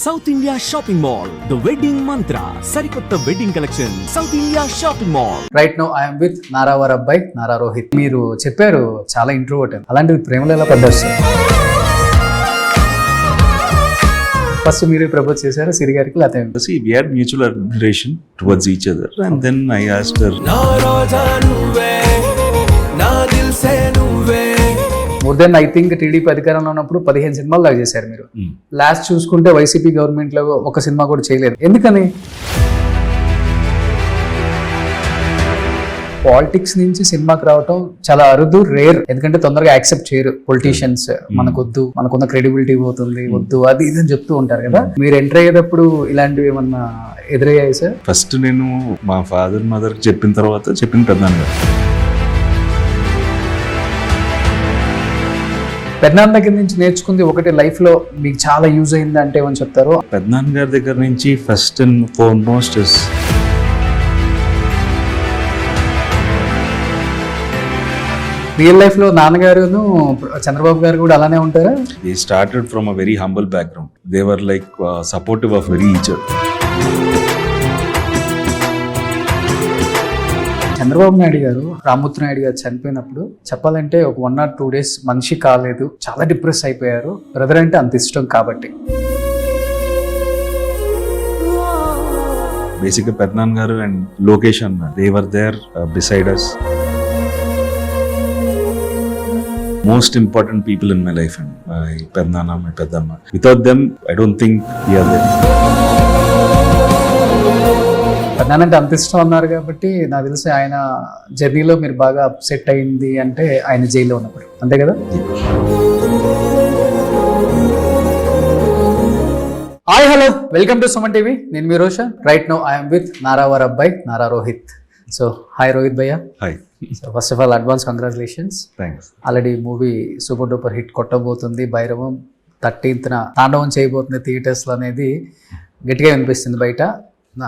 South India shopping mall the wedding Mantra సరికొత్త wedding collection south India shopping mall. Right now I'm with నారావర్ అబ్బాయి నారా రోహిత్. మీరు చెప్పారు చాలా ఇంట్రోవర్ట్ అని, అలాంటిది ప్రేమలో ఎలా పడ్డారు సార్? ఫస్ట్ మీరు ప్రపోజ్ చేశారు సిరి గారికి లేకపోతే? See, we had mutual admiration towards each other, and then I asked her. More than I think TDP అధికారంలో ఉన్నప్పుడు 15 సినిమాలు దాకా చేశారు మీరు. లాస్ట్ చూసుకుంటే వైసీపీ గవర్నమెంట్ లో ఒక సినిమా కూడా చేయలేదు. ఎందుకని? పాలిటిక్స్ నుంచి సినిమాకి రావటం చాలా అరుదు, రేర్. ఎందుకంటే తొందరగా యాక్సెప్ట్ చేయరు పొలిటీషియన్స్. మనకొద్దు, మనకున్న క్రెడిబిలిటీ పోతుంది, వద్దు అది ఇది అని చెప్తూ ఉంటారు కదా. మీరు ఎంటర్ అయ్యేటప్పుడు ఇలాంటివి ఏమన్నా ఎదురయ్యాయి సార్? ఫస్ట్ నేను మా ఫాదర్ మదర్ చెప్పిన తర్వాత చెప్పిన పెద్దనాన్న గారు. పెద్దనాన్న దగ్గర నుంచి నేర్చుకుంది ఒకటి లైఫ్ లో మీకు చాలా యూజ్ అయింది అంటే ఏమని చెప్తారు? పెద్దనాన్న గారి దగ్గర నుంచి first and foremost is real life లో నాన్నగారును చంద్రబాబు గారు కూడా అలానే ఉంటారా? They started from a very humble background. They were like supportive of very each other. Chandrababu Naidu గారు రామ్మూర్తి నాయుడు గారు చనిపోయినప్పుడు చెప్పాలంటే ఒక 1 or 2 days మనిషి కాలేదు, చాలా డిప్రెస్ అయిపోయారు. బ్రదర్ అంటే అంత ఇష్టం కాబట్టి. Basically, పెద్దనాన్న గారు అండ్ లోకేష్ అన్న, they were there beside us. Most important people in my life, and my Pednana, my Pedamma. Without them, I don't think we are there. పెద్దనాన్న అంటే అంత ఇష్టం అన్నారు కాబట్టి నాకు తెలిసి ఆయన జర్నీలో మీరు బాగా అప్సెట్ అయింది అంటే ఆయన జైల్లో ఉన్నప్పుడు, అంతే కదా? Hi hello, welcome to Suman TV. నేను మీ Roshan. Right now I'm with నారావర్ అబ్బాయి నారా రోహిత్. సో హాయ్ రోహిత్ భయ్య. Hi. So first of all advance congratulations. Thanks. Already movie super duper hit కొట్టబోతుంది. భైరవం 13th తాండవం చేయబోతుంది థియేటర్స్లో అనేది గట్టిగా వినిపిస్తుంది బయట.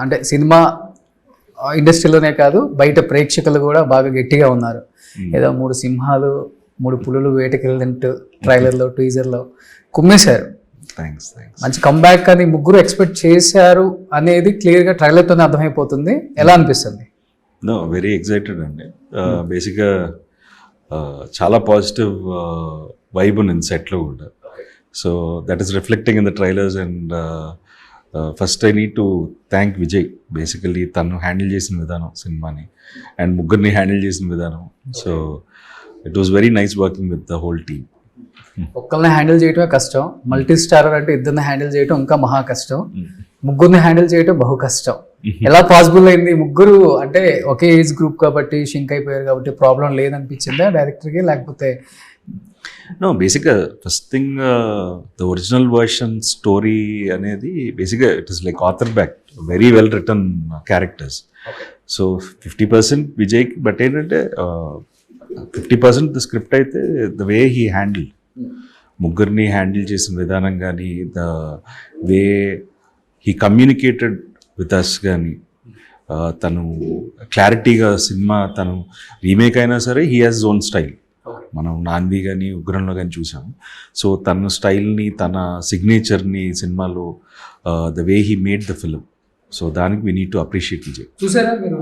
అంటే సినిమా ఇండస్ట్రీలోనే కాదు, బయట ప్రేక్షకులు కూడా బాగా గట్టిగా ఉన్నారు. ఏదో 3 సింహాలు 3 పులులు వేటకెళ్ళినట్టు ట్రైలర్లో టీజర్లో కుమ్మేశారు. థ్యాంక్స్. మంచి కంబ్యాక్ అని ముగ్గురు ఎక్స్పెక్ట్ చేశారు అనేది క్లియర్గా ట్రైలర్తోనే అర్థమైపోతుంది. ఎలా అనిపిస్తుంది? నో, వెరీ ఎక్సైటెడ్ అండి. బేసిక్గా చాలా పాజిటివ్ వైబ్ ఉంది సెట్లో కూడా. So that is reflecting in the trailers. And first I need to thank Vijay. Basically తను హ్యాండిల్ చేసిన విధానం సినిమాని, అండ్ ముగ్గురిని హ్యాండిల్ చేసిన విధానం. So it was very nice working with the whole team. ఒక్కరిని హ్యాండిల్ చేయటమే కష్టం, మల్టీ స్టారర్ అంటే ఇద్దరిని హ్యాండిల్ చేయటం ఇంకా మహా కష్టం, ముగ్గురిని హ్యాండిల్ చేయటం బహు కష్టం. ఎలా పాసిబుల్ అయింది? ముగ్గురు అంటే ఒకే ఏజ్ గ్రూప్ కాబట్టి షింక్ అయిపోయారు కాబట్టి ప్రాబ్లం లేదనిపించిందా డైరెక్టర్కి, లేకపోతే? నో, బేసిక్గా first thing the original version story అనేది బేసిక్గా it is like author back, very well written characters. So 50% Vijay, but ఏంటంటే 50% ద స్క్రిప్ట్ అయితే ద వే హీ హ్యాండిల్, ముగ్గురిని హ్యాండిల్ చేసిన విధానం కానీ, the way he communicated with us కానీ, తను క్లారిటీగా సినిమా, తను రీమేక్ అయినా సరే హీ హాజ్ ఓన్ స్టైల్. మనం నాంది కానీ ఉగ్రంలో కానీ చూసాం. సో తన స్టైల్ని, తన సిగ్నేచర్ని సినిమాలో the way he made the film. So దానికి we need to appreciate Vijay. చూసారా మీరు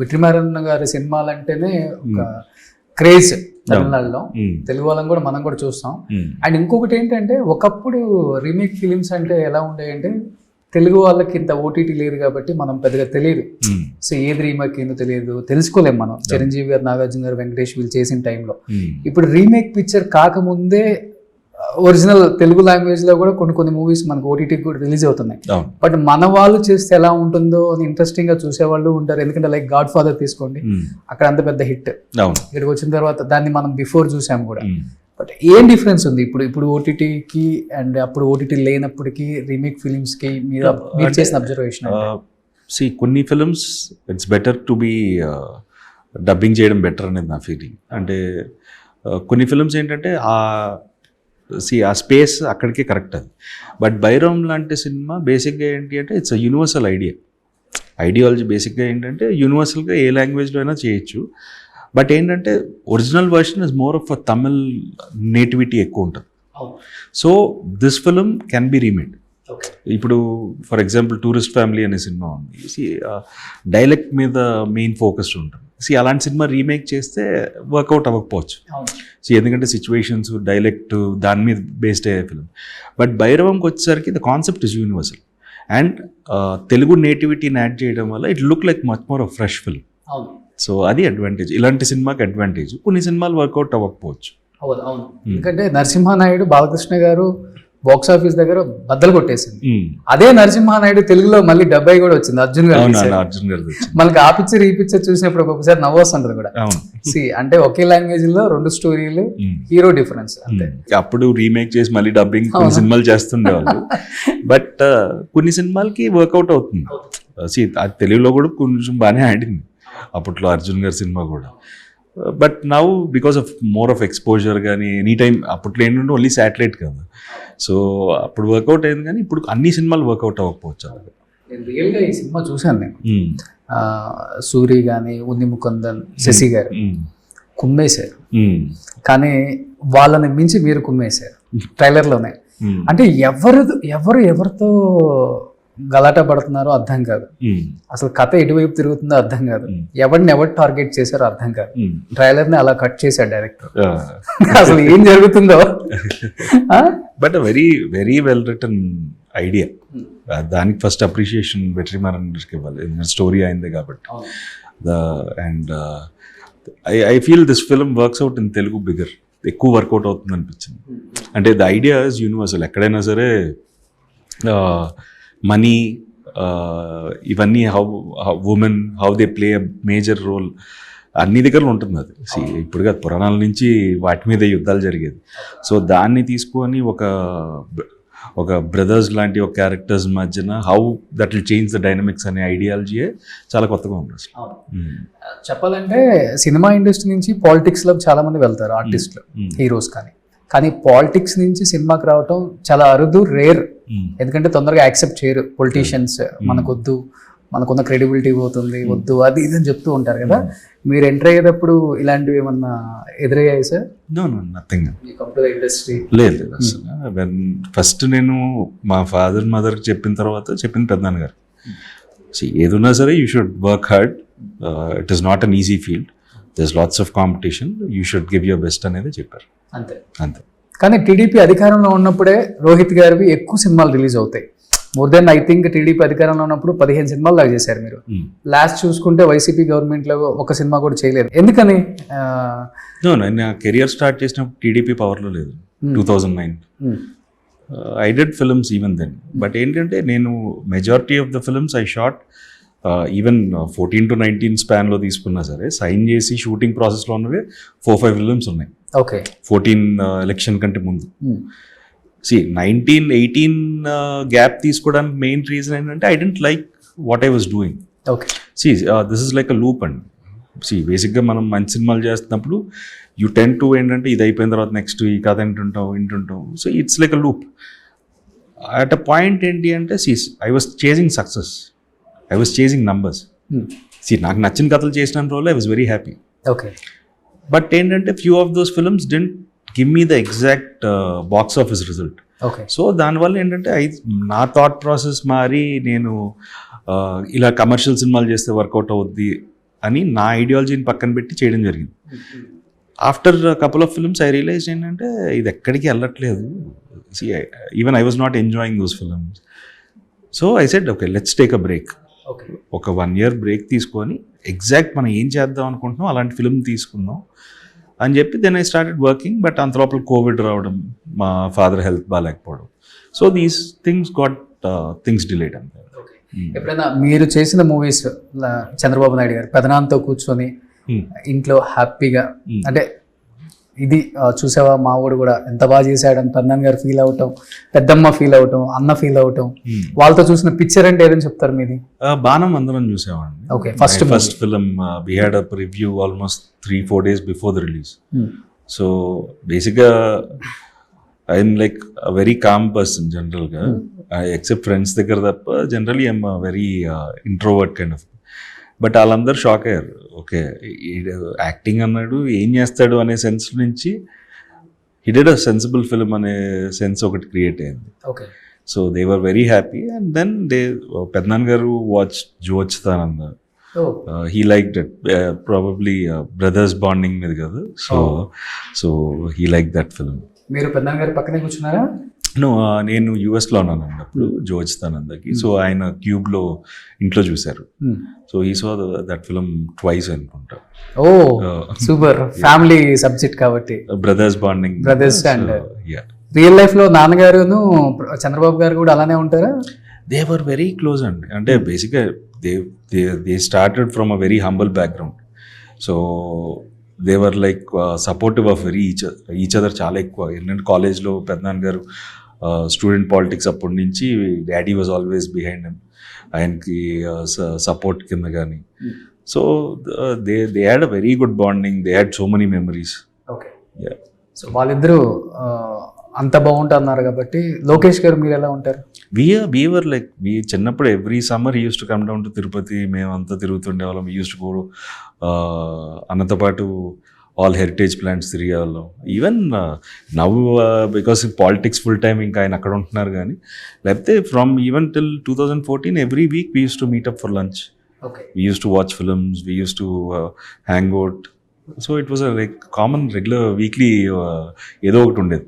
విక్రమారన్ గారి సినిమాలంటేనే ఒక క్రేజ్ తమిళనాడులో, తెలుగు వాళ్ళని కూడా మనం కూడా చూస్తాం. అండ్ ఇంకొకటి ఏంటంటే ఒకప్పుడు రీమేక్ ఫిలిమ్స్ అంటే ఎలా ఉండేయంటే తెలుగు వాళ్ళకి ఇంత ఓటీటీ లేదు కాబట్టి మనం పెద్దగా తెలియదు. సో ఏది రీమేక్ ఏందో తెలియదు, తెలుసుకోలేం మనం. చిరంజీవి గారు, నాగార్జున గారు, వెంకటేష్ వీళ్ళు చేసిన టైంలో. ఇప్పుడు రీమేక్ పిక్చర్ కాకముందే ఒరిజినల్ తెలుగు లాంగ్వేజ్ లో కూడా కొన్ని మూవీస్ మనకు ఓటీటీ కూడా రిలీజ్ అవుతున్నాయి. బట్ మన వాళ్ళు చేస్తే ఎలా ఉంటుందో అని ఇంట్రెస్టింగ్ గా చూసేవాళ్ళు ఉంటారు. ఎందుకంటే లైక్ గాడ్ ఫాదర్ తీసుకోండి, అక్కడ అంత పెద్ద హిట్. ఇక్కడికి వచ్చిన తర్వాత దాన్ని మనం బిఫోర్ చూసాం కూడా. బట్ ఏం డిఫరెన్స్ ఉంది ఇప్పుడు ఓటీటీకి అండ్ అప్పుడు ఓటీటీ లేనప్పటికీ రీమేక్ ఫిలిమ్స్ కి మీరు చేసిన అబ్జర్వేషన్? కొన్ని films it's better to be dubbing చేయడం బెటర్ అనేది నా ఫీలింగ్. అంటే కొన్ని ఫిలిమ్స్ ఏంటంటే ఆ స్పేస్ అక్కడికే కరెక్ట్ అది. బట్ బైరం లాంటి సినిమా బేసిక్గా ఏంటి అంటే ఇట్స్ అ యూనివర్సల్ ఐడియాలజీ. బేసిక్గా ఏంటంటే యూనివర్సల్గా ఏ లాంగ్వేజ్లో అయినా చేయొచ్చు. బట్ ఏంటంటే original version is more of a Tamil nativity ఎక్కువ ఉంటుంది. So this film can be remade. ఇప్పుడు ఫర్ ఎగ్జాంపుల్ టూరిస్ట్ ఫ్యామిలీ అనే సినిమా ఉంది, డైలెక్ట్ మీద మెయిన్ ఫోకస్ ఉంటుంది. అలాంటి సినిమా రీమేక్ చేస్తే వర్కౌట్ అవ్వకపోవచ్చు. ఎందుకంటే సిచ్యువేషన్స్, డైలెక్ట్ దాని మీద బేస్డ్ అయ్యే ఫిల్మ్. బట్ భైరవంకి వచ్చేసరికి the concept is universal and Telugu నేటివిటీని యాడ్ చేయడం వల్ల it look like much more of fresh film. So అది అడ్వాంటేజ్, ఇలాంటి సినిమాకి అడ్వాంటేజ్. కొన్ని సినిమాలు వర్కౌట్ అవ్వకపోవచ్చు. అవును. ఎందుకంటే నరసింహానాయుడు బాలకృష్ణ గారు బాక్స్ ఆఫీస్ దగ్గర బద్దలు కొట్టేసింది. అదే నరసింహానాయుడు తెలుగులో మళ్ళీ 70 కూడా వచ్చింది, అర్జున్ గారు. మనకి ఆ పిక్చర్ ఈ పిక్చర్ చూసినప్పుడు ఒక్కొక్కసారి నవ్వు వస్తుంటది కూడా. అంటే ఒకే లాంగ్వేజ్ లో 2 స్టోరీలు, హీరో డిఫరెన్స్ అంతే. అప్పుడు రీమేక్ చేసి మళ్ళీ డబ్బింగ్ కొన్ని సినిమాలు చేస్తుండేవాళ్ళు. బట్ కొన్ని సినిమాలకి వర్కౌట్ అవుతుంది. అది తెలుగులో కూడా కొంచెం బాగానే ఆడింది అప్పట్లో అర్జున్ గారి సినిమా కూడా. But now because of more of exposure కానీ ఎనీ టైం, అప్పట్లో ఏంటంటే ఓన్లీ శాటిలైట్ కదా, సో అప్పుడు వర్కౌట్ అయింది. కానీ ఇప్పుడు అన్ని సినిమాలు వర్కౌట్ అవ్వకపోవచ్చు. నేను రియల్గా ఈ సినిమా చూశాను నేను. సూరి కానీ, ఉన్ని ముకుందన్, శశి గారు కుమ్మేశారు. కానీ వాళ్ళని మించి మీరు కుమ్మేశారు ట్రైలర్లోనే. అంటే ఎవరితో గలాటా పడుతున్నారో అర్థం కాదు, అసలు కథ ఎటువైపు తిరుగుతుందో అర్థం కాదు, ఎవరు టార్గెట్ చేశారో అర్థం కాదు. ట్రైలర్ ని అలా కట్ చేశాడు డైరెక్టర్. అసలు ఏం జరుగుతుందో. But very very well written idea. దానికి ఫస్ట్ అప్రిషియేషన్ వెట్రిమారన్కి ఇవ్వాలి, స్టోరీ అయింది కాబట్టి. And I feel this film works out in Telugu bigger, ఎక్కువ వర్కౌట్ అవుతుంది అనిపించింది. అంటే ద ఐడియా ఇస్ యూనివర్సల్. ఎక్కడైనా సరే మనీ, ఇవన్నీ women how they play a major role అన్ని దగ్గర ఉంటుంది. అది ఇప్పుడు కాదు, పురాణాల నుంచి వాటి మీద యుద్ధాలు జరిగేది. సో దాన్ని తీసుకొని ఒక బ్రదర్స్ లాంటి ఒక క్యారెక్టర్స్ మధ్యన how that will change the dynamics అనే ఐడియాలజీయే చాలా కొత్తగా ఉంది అసలు. చెప్పాలంటే సినిమా ఇండస్ట్రీ నుంచి పాలిటిక్స్ లో చాలా మంది వెళ్తారు, ఆర్టిస్టులు, హీరోస్. కానీ పాలిటిక్స్ నుంచి సినిమాకి రావటం చాలా అరుదు, రేర్. ఎందుకంటే తొందరగా యాక్సెప్ట్ చేయరు పొలిటీషియన్స్. మనకొద్దు, మనకున్న క్రెడిబిలిటీ పోతుంది, వద్దు, అది ఇది అని చెప్తూ ఉంటారు కదా. మీరు ఎంటర్ అయ్యేటప్పుడు ఇలాంటివి ఏమన్నా ఎదురయ్యాయి సార్? నథింగ్. ఇండస్ట్రీ లేదు అసలు. ఫస్ట్ నేను మా ఫాదర్ మదర్ చెప్పిన తర్వాత చెప్పింది పెద్దనాన్న గారు, ఏదున్నా సరే you should work hard, it is not an easy field, there's lots of competition, you should give your best అనేది చెప్పారు. అంతే. కానీ టీడీపీ అధికారంలో ఉన్నప్పుడే రోహిత్ గారివి ఎక్కువ సినిమాలు రిలీజ్ అవుతాయి. More than I think TDP అధికారంలో ఉన్నప్పుడు 15 సినిమాలు దాకా చేశారు మీరు. లాస్ట్ చూసుకుంటే వైసీపీ గవర్నమెంట్ లో ఒక సినిమా కూడా చేయలేదు. ఎందుకని? నా కెరియర్ స్టార్ట్ చేసినప్పుడు టీడీపీ పవర్లో లేదు. 2009 I did films even then. But ఏంటంటే నేను majority of the films I shot even 14 to 19 స్పాన్లో తీసుకున్నా సరే, సైన్ చేసి షూటింగ్ ప్రాసెస్లో ఉన్నవే 4-5 ఫిల్మ్స్ ఉన్నాయి. 14 ఎలక్షన్ కంటే ముందు. 19-18 గ్యాప్ తీసుకోవడానికి మెయిన్ రీజన్ ఏంటంటే I didn't like what I was doing. This is like a loop అండి. బేసిక్గా మనం మంచి సినిమాలు చేస్తున్నప్పుడు యూ టెన్ టు ఏంటంటే ఇది అయిపోయిన తర్వాత నెక్స్ట్ ఈ కథ వింటుంటావు. So it's like a loop. At a point ఏంటి అంటే I was chasing success, I was chasing numbers. నాకు నచ్చిన కథలు చేసిన రోజు I was very happy. But ఏంటంటే few of those films didn't give me the exact box office result. So దానివల్ల ఏంటంటే నా థాట్ ప్రాసెస్ మారి నేను ఇలా కమర్షియల్ సినిమాలు చేస్తే వర్కౌట్ అవుద్ది అని నా ఐడియాలజీని పక్కన పెట్టి చేయడం జరిగింది. After couple of films I realize ఏంటంటే ఇది ఎక్కడికి వెళ్ళట్లేదు. Even I was not enjoying those films. So I said okay, let's take a break. ఒక 1 year బ్రేక్ తీసుకొని ఎగ్జాక్ట్ మనం ఏం చేద్దాం అనుకుంటున్నాం అలాంటి ఫిల్మ్ తీసుకుందాం అని చెప్పి then I started working. But అంత లోపల కోవిడ్ రావడం, మా ఫాదర్ హెల్త్ బాగాలేకపోవడం, so these things got things delayed. అంతే. ఎప్పుడైనా మీరు చేసిన మూవీస్ చంద్రబాబు నాయుడు గారు పెదనాన్నతో కూర్చొని ఇంట్లో హ్యాపీగా అంటే ఇది చూసావా మా ఊడు కూడా ఎంత బాగా చేశాడని పెద్దనాన్న గారు ఫీల్ అవటం, పెద్దమ్మ ఫీల్ అవటం, అన్న ఫీల్ అవటం, వాళ్ళతో చూసిన పిక్చర్ అంటే ఏదని చెప్తారు మీది? బాణం అందరం చూసామండి. Okay, first film we had a review almost 3-4 days before the release. So బేసిక్గా I'm like a very calm person జనరల్గా, ఎక్సెప్ట్ ఫ్రెండ్స్ దగ్గర తప్ప generally I'm very introvert kind of. But వాళ్ళందరూ షాక్ అయ్యారు. ఓకే, యాక్టింగ్ అన్నాడు, ఏం చేస్తాడు అనే సెన్స్ నుంచి he did a sensible film అనే సెన్స్ ఒకటి క్రియేట్ అయింది. So they were very happy and then పెద్దనాన్న గారు వాచ్ జోచ్తానంద. He liked it, probably brothers bonding మీద కదా, so he liked that film. మీరు పెద్దనాన్న గారి పక్కనే కూర్చున్నారా? No, నేను యుఎస్లో ఉన్నాను అన్నప్పుడు జోచ్తానందకి. సో ఆయన క్యూబ్లో ఇంట్లో చూశారు. సో ఈ సో దట్ ఫిల్మ్ ట్వైస్ అనుకుంటా. ఓ సూపర్, ఫ్యామిలీ సబ్జెక్ట్ కాబట్టి brothers bonding. Brothers and real life లో నాన్నగారును చంద్రబాబు గారు కూడా అలానే ఉంటారా? దే వర్ వెరీ క్లోజ్ అండి. అంటే బేసిక్గా they started from a very humble background. So they were like supportive of very each other చాలా ఎక్కువ. ఏంటంటే కాలేజ్లో పెద్దనాన్న గారు స్టూడెంట్ పాలిటిక్స్ అప్పటి నుంచి daddy was always behind him, ఆయనకి సపోర్ట్ కింద కానీ. So they had a very good bonding, they had so many memories. Okay, so వాళ్ళిద్దరూ అంత బాగుంటున్నారు కాబట్టి. లోకేష్ గారు మీరు ఎలా ఉంటారు? వీఆర్ లైక్ చిన్నప్పుడు every summer used to come down to Tirupati, మేమంతా తిరుగుతుండే వాళ్ళం. యూస్ టు గో అన్నతో పాటు ఆల్ హెరిటేజ్ ప్లాంట్స్ తిరిగేవాళ్ళం. Even now because politics full time ఇంకా ఆయన అక్కడ ఉంటున్నారు కానీ, లేకపోతే from even till 2014 every week we use to meet up for lunch. We use to watch films, we use to hang out. So it was like common regular weekly ఏదో ఒకటి ఉండేది.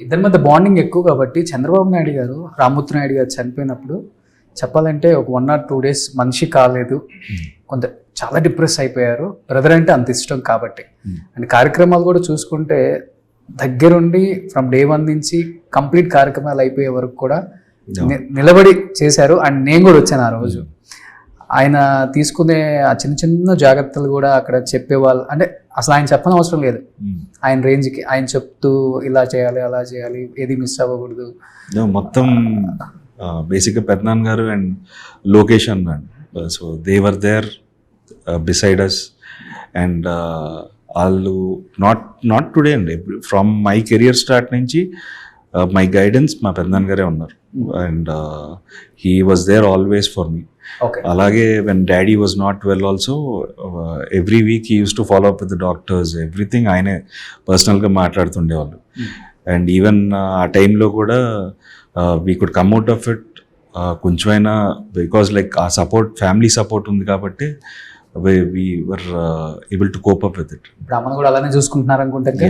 ఇద్దరి మధ్య బాండింగ్ ఎక్కువ కాబట్టి చంద్రబాబు నాయుడు గారు, రామ్మూర్తి నాయుడు గారు చనిపోయినప్పుడు చెప్పాలంటే ఒక 1 or 2 days మనిషి కాలేదు, కొంత చాలా డిప్రెస్ అయిపోయారు. బ్రదర్ అంటే అంత ఇష్టం కాబట్టి. అండ్ కార్యక్రమాలు కూడా చూసుకుంటే దగ్గరుండి ఫ్రమ్ డే 1 నుంచి కంప్లీట్ కార్యక్రమాలు అయిపోయే వరకు కూడా నిలబడి చేశారు. అండ్ నేను కూడా వచ్చాను ఆ రోజు. ఆయన తీసుకునే ఆ చిన్న చిన్న జాగ్రత్తలు కూడా అక్కడ చెప్పేవాళ్ళు. అంటే అసలు ఆయన చెప్పని అవసరం లేదు, ఆయన రేంజ్కి ఆయన చెప్తూ ఇలా చేయాలి అలా చేయాలి, ఏది మిస్ అవ్వకూడదు. మొత్తం బేసిక్గా పెద్దనాన్న గారు అండ్ లోకేష్ అన్నాడు. So they were there beside us. And వాళ్ళు నాట్ టుడే అండి, ఫ్రమ్ మై కెరియర్ స్టార్ట్ నుంచి మై గైడెన్స్ మా పెద్దనాన్న గారే ఉన్నారు. And he was there always for me. అలాగే when daddy was not well also every week he used to follow up with the doctors, everything ఆయనే పర్సనల్గా మాట్లాడుతుండేవాళ్ళు. అండ్ ఈవెన్ ఆ టైంలో కూడా we could come out of it కొంచెమైనా, because like ఆ support, family support ఉంది కాబట్టి we were able to cope up with it. ఇప్పుడు అమ్మను కూడా అలానే చూసుకుంటున్నారు అనుకుంటే,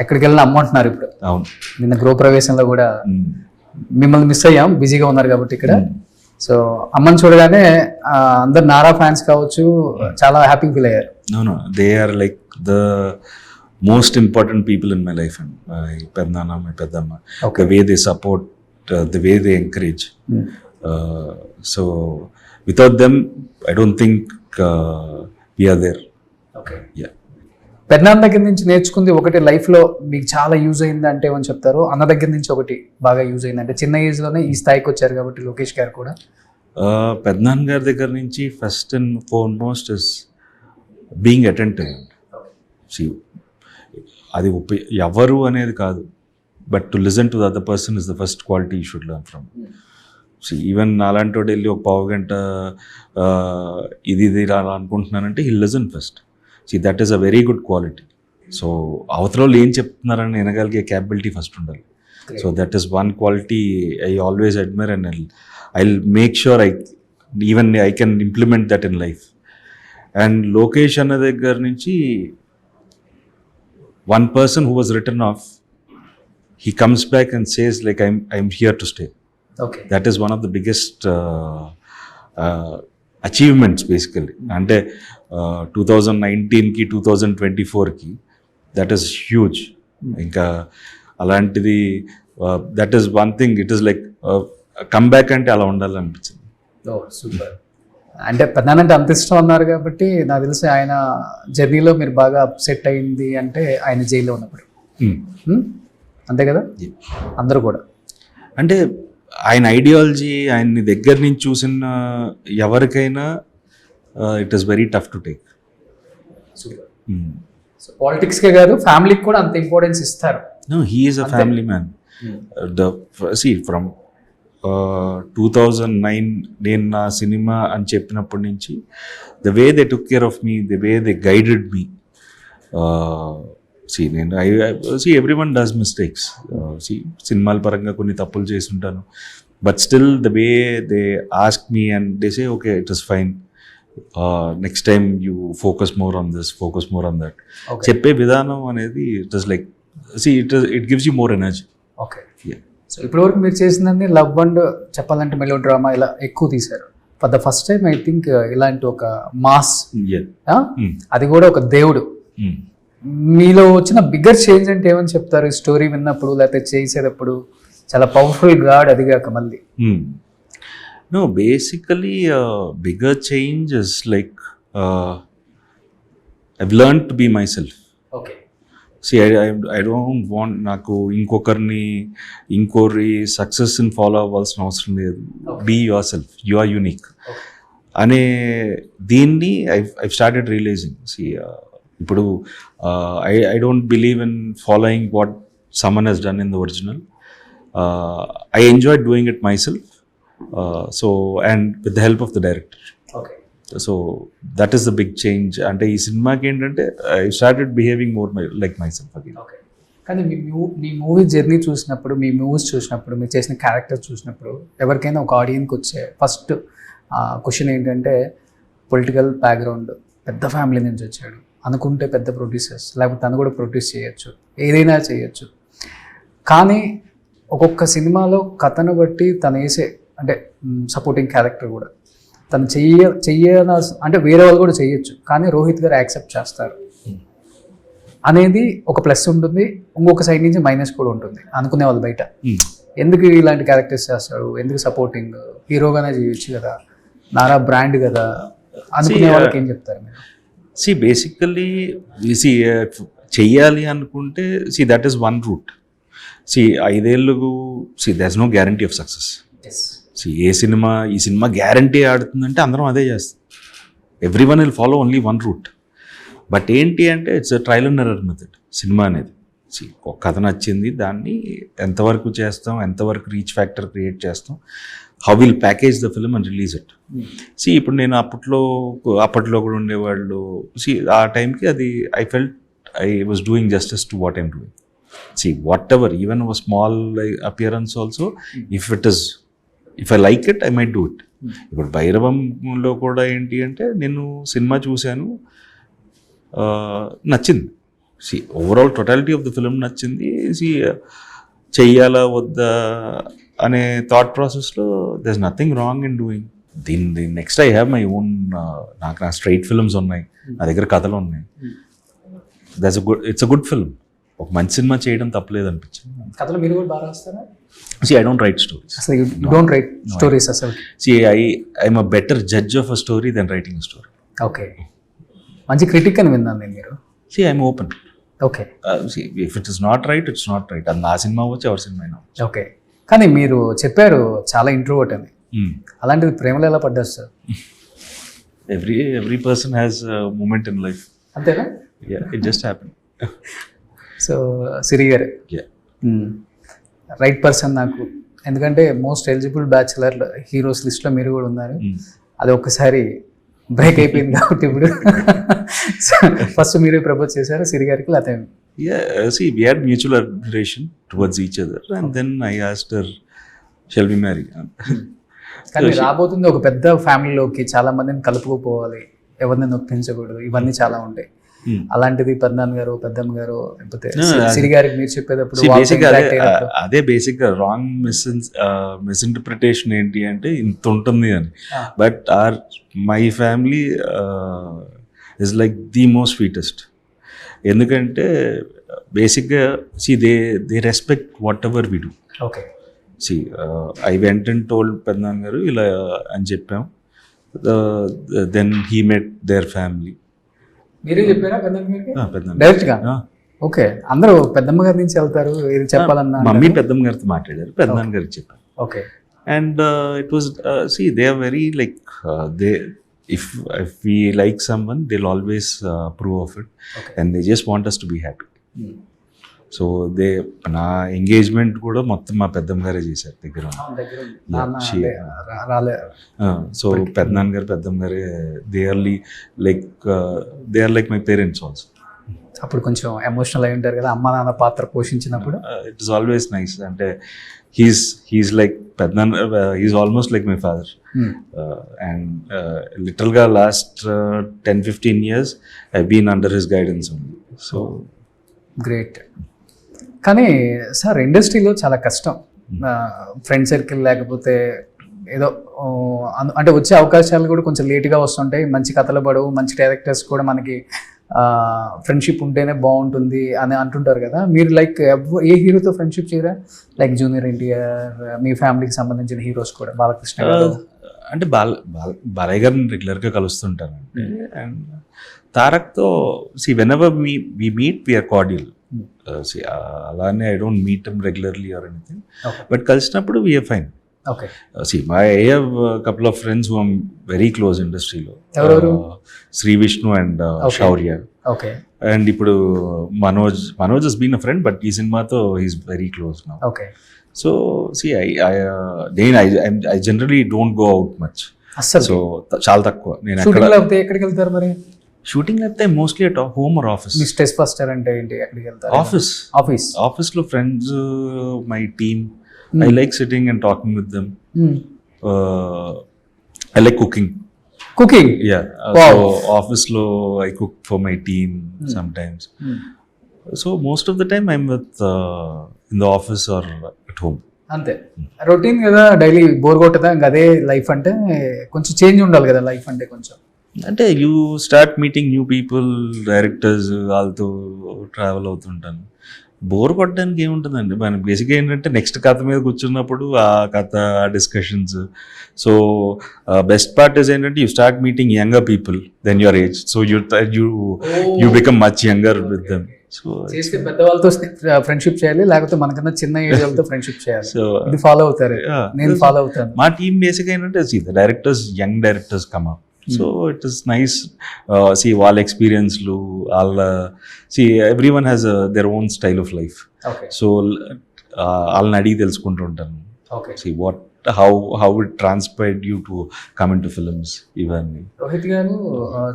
ఎక్కడికి వెళ్ళినా అమ్మ అంటున్నారు ఇప్పుడు. అవును, నిన్న గృహప్రవేశంలో కూడా మిమ్మల్ని మిస్ అయ్యాం, బిజీగా ఉన్నారు కాబట్టి ఇక్కడ. సో అమ్మని చూడగానే అందరు నారా ఫ్యాన్స్ కావచ్చు చాలా హ్యాపీ ఫీల్ అయ్యారు. అవును, they are like the most important people in my life. And my పెద్దనాన్న, మై పెద్దమ్మ, the way they support, the way they encourage. So without them I don't think we are there. Okay, yeah. పెద్దనాన్న దగ్గర నుంచి నేర్చుకుంది ఒకటి లైఫ్లో మీకు చాలా యూజ్ అయింది అంటే ఏమని చెప్తారు? అన్న దగ్గర నుంచి ఒకటి బాగా యూజ్ అయింది అంటే, చిన్న ఏజ్లోనే ఈ స్థాయికి వచ్చారు కాబట్టి లోకేష్ గారు కూడా. పెద్దనాన్న గారి దగ్గర నుంచి first and foremost is being attentive. అది ఎవరు అనేది కాదు, but to listen to the other person is the first quality you should learn from. Even అలాంటి వాడు వెళ్ళి ఒక పావు గంట ఇది ఇలా అనుకుంటున్నానంటే he listen first. That is a very good quality. So అవతల వాళ్ళు ఏం చెప్తున్నారని వినగలిగే క్యాపబిలిటీ ఫస్ట్ ఉండాలి. So that is one quality I always admire and I make sure I can implement that in life. And Lokesh అన్న దగ్గర నుంచి one person who was return of, he comes back and says like I'm here to stay. Okay. That is one of the biggest achievements basically. అంటే 2019కి 2024కి that is huge. ఇంకా అలాంటిది that is one thing. It is like come back అంటే అలా ఉండాలనిపించింది. Super. అంటే పెద్దనాన్నంటే అంత ఇష్టం అన్నారు కాబట్టి నాకు తెలిసి ఆయన జర్నీలో మీరు బాగా అప్సెట్ అయింది అంటే ఆయన జైల్లో ఉన్నప్పుడు, అంతే కదా? అందరూ కూడా అంటే ఆయన ఐడియాలజీ, ఆయన్ని దగ్గర నుంచి చూసిన ఎవరికైనా it is very tough to take. So పాలిటిక్స్కే కాదు ఫ్యామిలీకి కూడా అంత ఇంపార్టెన్స్ ఇస్తారు. No, he is a family man. From 2009 నేను నా సినిమా అని చెప్పినప్పటి నుంచి the way they took care of me, the way they guided me, నేను ఎవ్రీ వన్ డస్ మిస్టేక్స్. సినిమాల పరంగా కొన్ని తప్పులు చేసి ఉంటాను, but still the way they ask me and they say okay it is fine, next time you focus more on this, focus more on that. చెప్పే విధానం అనేది it is like it gives you more energy. Okay. So ఇప్పటివరకు మీరు చేసిందండి love and చెప్పాలంటే melo drama ఇలా ఎక్కువ తీశారు. For the first time I think ఇలాంటి ఒక మాస్, అది కూడా ఒక దేవుడు, మీలో వచ్చిన బిగ్గర్ చేంజ్ అంటే ఏమని చెప్తారు? స్టోరీ విన్నప్పుడు లేకపోతే చేసేటప్పుడు చాలా పవర్ఫుల్ గాడ్, అది కాక మళ్ళీ. No, basically, bigger change is like I've learned to be myself. Okay. See, I don't want నాకు ఇంకోరి సక్సెస్ని ఫాలో అవ్వాల్సిన అవసరం లేదు. Be yourself, you are unique అనే దీన్ని ఐ స్టార్టెడ్ రియలైజింగ్. సి ఇప్పుడు I don't believe in following what someone he's done in the original. I enjoy doing it myself. So and with the help of the director. Okay. So that is the big change. అంటే ఈ సినిమాకి ఏంటంటే I started behaving more like myself again. Okay. కానీ మీ movie journey చూసినప్పుడు, మీ movies చూసినప్పుడు, మీరు చేసిన character చూసినప్పుడు ఎవరికైనా ఒక ఆడియన్కి వచ్చే ఫస్ట్ క్వశ్చన్ ఏంటంటే, పొలిటికల్ బ్యాక్గ్రౌండ్, పెద్ద ఫ్యామిలీ నుంచి వచ్చాడు అనుకుంటే పెద్ద ప్రొడ్యూసర్స్, లేకపోతే తను కూడా ప్రొడ్యూస్ చేయొచ్చు, ఏదైనా చేయొచ్చు. కానీ ఒక్కొక్క సినిమాలో కథను బట్టి తను వేసే అంటే సపోర్టింగ్ క్యారెక్టర్ కూడా తను చెయ్యాల అంటే వేరే వాళ్ళు కూడా చేయొచ్చు, కానీ రోహిత్ గారు యాక్సెప్ట్ చేస్తారు అనేది ఒక ప్లస్ ఉంటుంది. ఇంకొక సైడ్ నుంచి మైనస్ కూడా ఉంటుంది అనుకునే వాళ్ళు బయట. ఎందుకు ఇలాంటి క్యారెక్టర్స్ చేస్తాడు, ఎందుకు సపోర్టింగ్, హీరోగానే చేయొచ్చు కదా, నారా బ్రాండ్ కదా అనుకునే వాళ్ళకి ఏం చెప్తారు మీరు? బేసికలీ చెయ్యాలి అనుకుంటే దట్ ఈస్ వన్ రూట్. ఐదేళ్ళకు there's no guarantee of success. ఈ సినిమా గ్యారంటీ ఆడుతుందంటే అందరం అదే చేస్తాం. Everyone will follow only one route. But ఏంటి అంటే it's trial and error method cinema అనేది. ఒక కథ నచ్చింది, దాన్ని ఎంతవరకు చేస్తాం, ఎంతవరకు రీచ్ ఫ్యాక్టర్ క్రియేట్ చేస్తాం, how will package the film and release it. ఇప్పుడు నేను అప్పట్లో కూడా ఉండేవాళ్ళు, ఆ టైంకి అది I was doing justice to what I'm doing. whatever, even a small appearance also, if I like it, I might do it. ఇప్పుడు భైరవంలో కూడా ఏంటి అంటే నేను సినిమా చూశాను, నచ్చింది. Overall totality of the film నచ్చింది. చెయ్యాలా వద్దా అనే థాట్ ప్రాసెస్లో there's nothing wrong in doing. దీన్ని next I have my own, నాకు నా స్ట్రైట్ ఫిల్మ్స్ ఉన్నాయి, నా దగ్గర కథలు ఉన్నాయి. It's a good film. ఒక మంచి సినిమా చేయడం తప్పలేదు అనిపించింది. కథలు మీరు కూడా బాగా రాస్తారా? I don't write stories. అసలు you don't write stories అసలు? I'm a better judge of a story than writing a story. Okay. మంచి క్రిటిక్ అని విన్నాను నేను మీరు. I'm open. Okay. If it is not right, it's not right. అది నా cinema అవ్వచ్చు, ఎవరి సినిమా అయినా. ఓకే. కానీ మీరు చెప్పారు చాలా ఇంట్రోవర్ట్ అని. అలాంటిది ప్రేమలో ఎలా పడ్డారు sir? Every person has a moment in life. అంతేనా? Yeah, it just happened. So Siri garu right person నాకు, ఎందుకంటే మోస్ట్ ఎలిజిబుల్ బ్యాచులర్ హీరోస్ లిస్ట్లో మీరు కూడా ఉన్నారు. అది ఒక్కసారి బ్రేక్ అయిపోయింది కాబట్టి ఇప్పుడు ఫస్ట్ మీరే ప్రపోజ్ చేశారు సిరి గారికి? లేకపోతే we had mutual admiration towards each other and then I asked her, shall we marry? కానీ రాబోతుంది ఒక పెద్ద ఫ్యామిలీలోకి, చాలా మందిని కలుపుకోపోవాలి, ఎవరిని నొప్పించకూడదు, ఇవన్నీ చాలా ఉంటాయి. అలాంటిది పెద్దమ్మ గారు లేకపోతే సిరి గారికి మీరు చెప్పేటప్పుడు అదే బేసిక్ రాంగ్ మిస్ఇంటర్ప్రిటేషన్ ఏంటి అంటే ఇంత ఉంటుంది అని. But my family is like the most sweetest. ఎందుకంటే బేసిక్గా they respect whatever we do. Okay. I went and told పెద్దమ్మ గారు ఇలా అని చెప్పాం. Then he met their family. మీరే చెప్పారా పెద్దమ్మ గారికి డైరెక్ట్ గా? ఓకే. అందరూ పెద్దమ్మ గారి నుంచి వెళ్తారు, ఏది చెప్పాలన్నా మమ్మీ పెద్దమ్మ గారితో మాట్లాడారు, పెద్దమ్మ గారికి చెప్పారు. Okay. And it was they are very like they if we like someone, they'll always approve of it. Okay. And they just want us to be happy. So నా ఎంగేజ్మెంట్ కూడా మొత్తం మా పెద్దమ్మ గారే చేశారు దగ్గర. సో పెద్దనాన్న గారు పెద్దమ్మ గారే they are like my parents also. అప్పుడు కొంచెం ఎమోషనల్ అయి ఉంటారు కదా అమ్మ నాన్న పాత్ర పోషించినప్పుడు. It is always nice. అంటే హీస్ లైక్ పెద్ద, he's almost like my father. And లిటరల్గా last 10-15 years I been under his guidance only. So great. కానీ సార్ ఇండస్ట్రీలో చాలా కష్టం, ఫ్రెండ్ సర్కిల్ లేకపోతే ఏదో అంటే వచ్చే అవకాశాలు కూడా కొంచెం లేట్గా వస్తుంటాయి, మంచి కథలు పడవు, మంచి డైరెక్టర్స్ కూడా మనకి ఫ్రెండ్షిప్ ఉంటేనే బాగుంటుంది అని అంటుంటారు కదా. మీరు లైక్ ఏ హీరోతో ఫ్రెండ్షిప్ చేయరా? లైక్ జూనియర్ ఎన్టీఆర్, మీ ఫ్యామిలీకి సంబంధించిన హీరోస్ కూడా, బాలకృష్ణ గారు. అంటే బాలయ్య గారిని రెగ్యులర్గా కలుస్తుంటాను. అండ్ తారక్తో whenever we meet we're cordial. అలానే I don't meet him regularly or anything, but కలిసినప్పుడు we're fine. Okay. I have a couple of friends who I'm very close ఇండస్ట్రీలో. Sri Vishnu and Shaurya. Okay. And ఇప్పుడు Manoj has been a friend, but ఈ సినిమాతో he's very close now. Okay. So I generally don't go out much. అసలు so చాలా తక్కువ. నేను shooting లేకపోతే ఎక్కడికి వెళ్తారు మరి? షూటింగ్ లేకపోతే mostly at home or office. Me stress buster అంటే ఏంటి? ఎక్కడికి వెళ్తారు? ఆఫీస్లో friends, my team. I like sitting and talking with them. I like cooking. Yeah. Wow. So office lo I cook for my team sometimes. So most of the time I'm with in the office or at home. అంతే routine కదా, daily bore కొట్టదా? ఇంకా అదే life అంటే కొంచెం change ఉండాలి కదా life అంటే కొంచెం. అంటే you start meeting new people, directors, వాళ్ళతో ట్రావెల్ అవుతుంటాను. బోర్ కొట్టడానికి ఏముంటుందండి, మనం బేసిక్గా ఏంటంటే నెక్స్ట్ కథ మీద కూర్చున్నప్పుడు ఆ కథ, ఆ discussions. So best part is ఏంటంటే you start meeting younger people than your age. So you become much younger with them. So పెద్దవాళ్ళతో ఫ్రెండ్షిప్ చేయాలి, లేకపోతే మనకన్నా చిన్న ఏజ్ వాళ్ళతో ఫ్రెండ్షిప్ చేయాలి. సో ఇది ఫాలో అవుతారు, నేను ఫాలో అవుతాను. మా టీమ్ బేసిక్గా ఏంటంటే directors, young directors come up. So it is nice. See, వాళ్ళ ఎక్స్పీరియన్స్లు, వాళ్ళ everyone has their own style of life. Okay. So వాళ్ళని అడిగి తెలుసుకుంటూ ఉంటాను. Okay. See how it transpired you to come into films. ఇవన్నీ. రోహిత్ గారు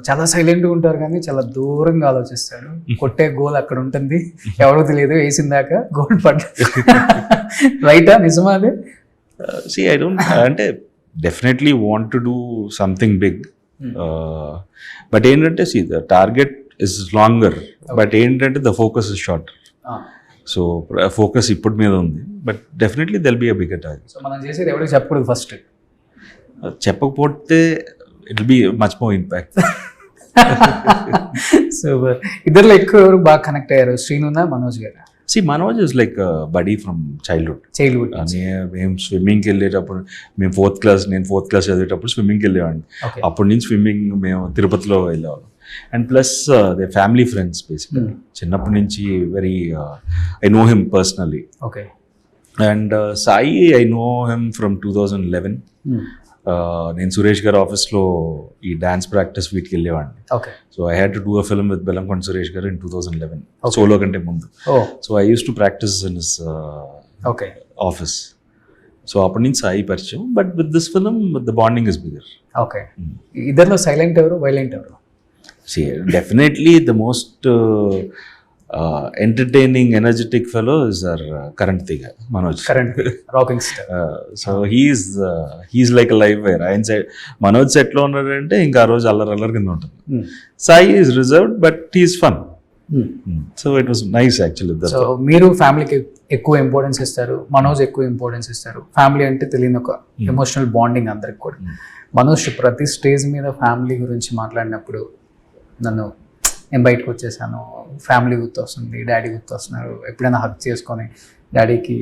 చాలా సైలెంట్గా ఉంటారు కానీ చాలా దూరంగా ఆలోచిస్తారు. కొట్టే గోల్ అక్కడ ఉంటుంది, ఎవరో తెలియదు, వేసిందాక గోల్ పడ్డ. రైటా? నిజమా అది? See, I don't అంటే definitely want to do something big. But ఏంటంటే the target is longer, but ఏంటంటే the focus is short. So focus ఇప్పుడు మీద ఉంది, but definitely there'll be a bigger target. So మనం చేసేది ఎవరికి చెప్పకూడదు ఫస్ట్. చెప్పకపోతే it will be much more impact. So ఇద్దరులో ఎక్కువ ఎవరు బాగా కనెక్ట్ అయ్యారు, శ్రీనునా మనోజ్ గారు? Manoj is like a buddy from childhood. మేము స్విమ్మింగ్కి వెళ్ళేటప్పుడు, నేను ఫోర్త్ క్లాస్ చదివేటప్పుడు స్విమ్మింగ్కి వెళ్ళేవాడిని. అప్పటి నుంచి స్విమ్మింగ్ మేము తిరుపతిలో వెళ్ళేవాళ్ళం. And plus they family friends basically. చిన్నప్పటి నుంచి very I know him personally. Okay. And Sai I know him from 2011. నేను సురేష్ గారి ఆఫీస్లో ఈ డాన్స్ ప్రాక్టీస్ వీటికి వెళ్ళేవాడిని. So I had to do a film with Bellamkonda Suresh గారు ఇన్ 2011, సోలో కంటే ముందు. So I use to practice in his office. So అప్పటి నుంచి సాయి పరిచయం, but with this film the bonding is bigger. Okay. ఇద్దరిలో సైలెంట్ ఎవరు, వైలెంట్ ఎవరు? Definitely the most entertaining, energetic fellow is our current Tiga, Manoj. Current rocking star. So he's like a live wire. ఆయన side Manoj సెట్లో ఉన్నాడంటే ఇంకా ఆ రోజు అల్లరి కింద ఉంటుంది. Sai is reserved but he's fun. So it was nice actually. So మీరు ఫ్యామిలీకి ఎక్కువ ఇంపార్టెన్స్ ఇస్తారు, మనోజ్ ఎక్కువ ఇంపార్టెన్స్ ఇస్తారు. ఫ్యామిలీ అంటే తెలియని ఒక ఎమోషనల్ బాండింగ్ అందరికి కూడా. మనోజ్ ప్రతి స్టేజ్ మీద ఫ్యామిలీ గురించి మాట్లాడినప్పుడు నేను బయటకు వచ్చేసాను, ఫ్యామిలీ గుర్తొస్తుంది, డాడీ గుర్తొస్తున్నారు, ఎప్పుడైనా హక్ చేసుకొని డాడీకి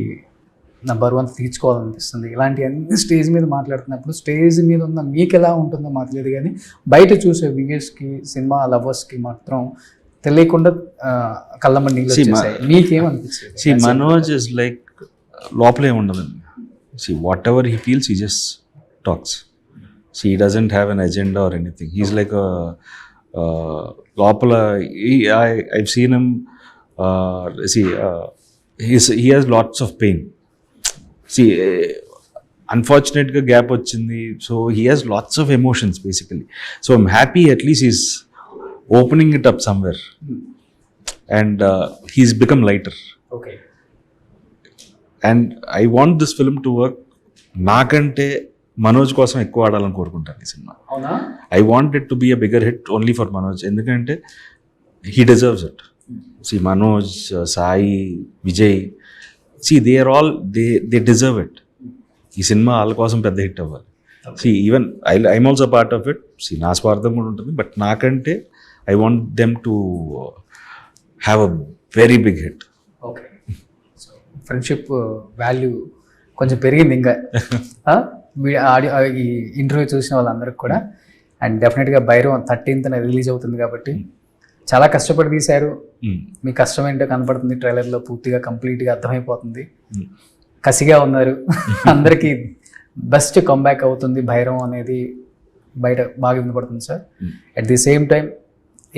నా బరువు అంతా తీర్చుకోవాలనిపిస్తుంది, ఇలాంటి అన్ని స్టేజ్ మీద మాట్లాడుతున్నప్పుడు స్టేజ్ మీద ఉన్న మీకు ఎలా ఉంటుందో మాకు తెలియదు, కానీ బయట చూసే వ్యూయర్స్కి, సినిమా లవర్స్కి మాత్రం తెలియకుండా కళ్ళమ్మ నీళ్ళు వచ్చేసాయి. మీకేమనిపించింది? మనోజ్ ఇస్ లైక్ లోపలే ఉండదండి. What ever he feels he just talks. He doesn't have an agenda or anything. He's like లోపల I've seen him, he has lots of pain. Unfortunately gap వచ్చింది, so he has lots of emotions basically. So I'm happy at least he's opening it up somewhere. And he's become lighter. Okay. And I want this film to work. నాకంటే మనోజ్ కోసం ఎక్కువ ఆడాలని కోరుకుంటాను ఈ cinema. అవునా? I want it to be a bigger hit only for Manoj, ఎందుకంటే he deserves it. See Manoj, Sai, Vijay, see they are all they deserve it. ఈ cinema వాళ్ళ కోసం పెద్ద హిట్ అవ్వాలి. See even I'm also part of it. See నా స్వార్థం కూడా ఉంటుంది, బట్ నాకంటే I want them to have a very big hit. Okay. So friendship value కొంచెం పెరిగింది ఇంకా ఆడియో ఈ ఇంటర్వ్యూ చూసిన వాళ్ళందరికీ కూడా. అండ్ డెఫినెట్గా భైరవం 13th రిలీజ్ అవుతుంది కాబట్టి చాలా కష్టపడి తీశారు. మీ కష్టం ఏంటో కనపడుతుంది ట్రైలర్లో, పూర్తిగా కంప్లీట్గా అర్థమైపోతుంది. కసిగా ఉన్నారు. అందరికీ బెస్ట్ కంబ్యాక్ అవుతుంది భైరవం అనేది బయట బాగా వినపడుతుంది sir. At the same time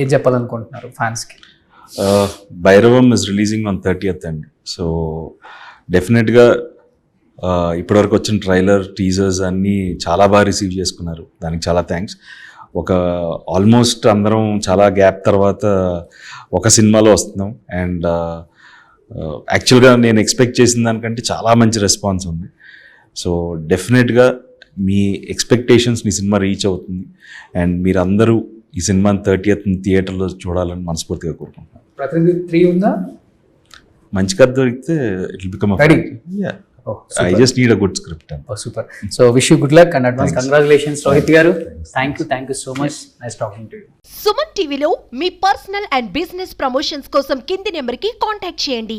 ఏం చెప్పాలనుకుంటున్నారు ఫ్యాన్స్కి? Bhairavam is releasing on 30th అండి. సో డెఫినెట్గా ఇప్పటివరకు వచ్చిన ట్రైలర్, టీజర్స్ అన్నీ చాలా బాగా రిసీవ్ చేసుకున్నారు. దానికి చాలా థ్యాంక్స్. ఒక ఆల్మోస్ట్ అందరం చాలా గ్యాప్ తర్వాత ఒక సినిమాలో వస్తున్నాం. అండ్ యాక్చువల్గా నేను ఎక్స్పెక్ట్ చేసిన దానికంటే చాలా మంచి రెస్పాన్స్ ఉంది. సో డెఫినెట్గా మీ ఎక్స్పెక్టేషన్స్ మీ సినిమా రీచ్ అవుతుంది. అండ్ మీరు అందరూ ఈ సినిమాని 30th థియేటర్లో చూడాలని మనస్ఫూర్తిగా కోరుకుంటున్నాను. ప్రతినిధి 3 ఉందా? మంచి కథ దొరికితే it will become Ready? I just need a good script. Super. So wish you good luck and advance congratulations Rohit garu. Thank you so much. Nice talking to you. Suman టీవీలో మీ పర్సనల్ అండ్ బిజినెస్ ప్రమోషన్స్ కోసం కింది నెంబర్కి contact చేయండి.